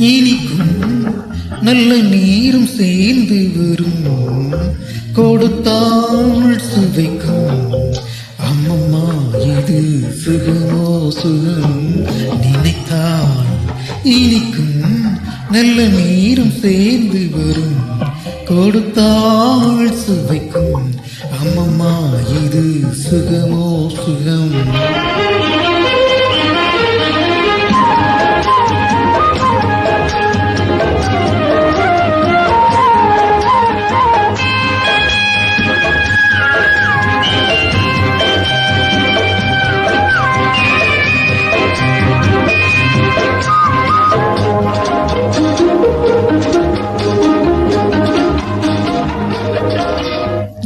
இனிக்கும் நல்ல நீரும் சேர்ந்து வரும், கொடுத்தாள் சுவைக்கும். அம்மம்மா இது சுகமோ சுகம், நினைத்தால் இனிக்கும் நல்ல நீரும் சேர்ந்து வரும், கொடுத்தாள் சுவைக்கும். அம்மம்மா இது சுகமோ சுகம்.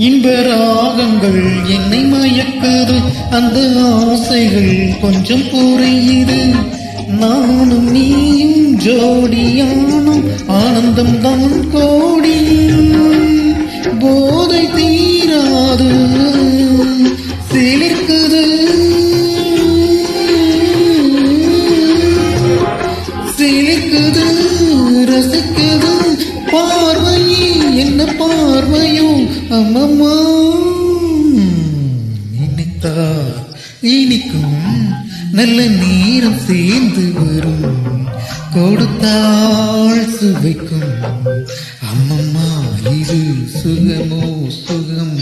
இன்ப ராகங்கள் என்னை மயக்குது, அந்த ஆசைகள் கொஞ்சம் புரியுது. நானும் நீயும் ஜோடியானும் ஆனந்தம் தான் கோடி, போதை தீராது சிலிர்க்குது சிலிர்க்குது ரசிக்குது. பார்வையே என்ன பார்வையோ அம்மம்மா, நினைத்தால் இனிக்கும் நல்ல நீரம் சேர்ந்து வரும், கொடுத்தாள் சுவைக்கும். அம்மம்மா இது சுகமோ சுகம்.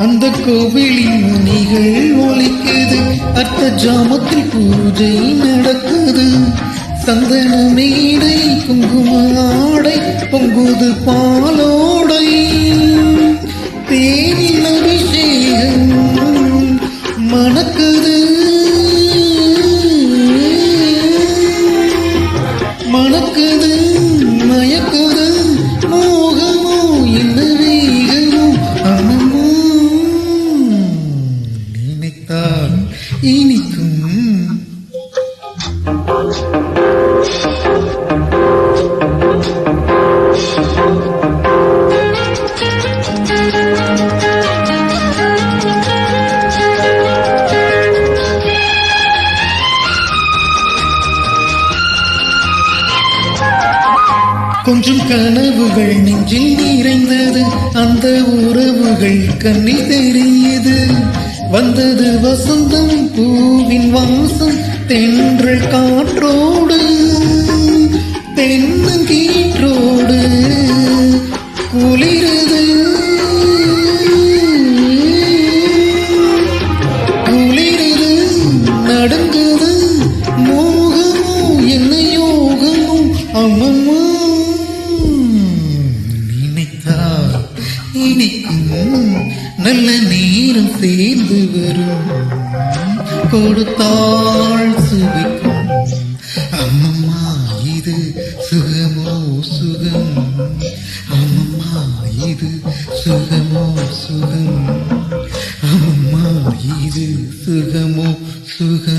அந்த கோவிலின் மணிகள் ஒலிக்குது, அர்த்த ஜாமத்தில் பூஜை நடக்குது. சந்தன மேடை குங்கும ஆடை பொங்குது பாலோடை, தேனில் அபிஷேகம் மணக்குது மணக்குது மயக்குது. மோகமோ என்ன வேகமோ அம்மம்மா, நினைத்தால் இனிக்கும். கொஞ்சம் கனவுகள் நெஞ்சில் நிறைந்தது, அந்த உறவுகள் கண்ணில் தெரியுது. வந்தது வசந்தம் பூவின் வாசம், தென்றல் காற்றோடு தென்னங்கீற்றோடு குளிரது குளிரது நடுங்குது. மோகமோ என்ன யோகமோ அம்மம்மா, நினைத்தால் இனிக்கும் நல்ல நேரம் சேர்ந்து வரும், கொடுத்தாள் சுவைக்கும். அம்மம்மா இது சுகமோ சுகம். அம்மம்மா இது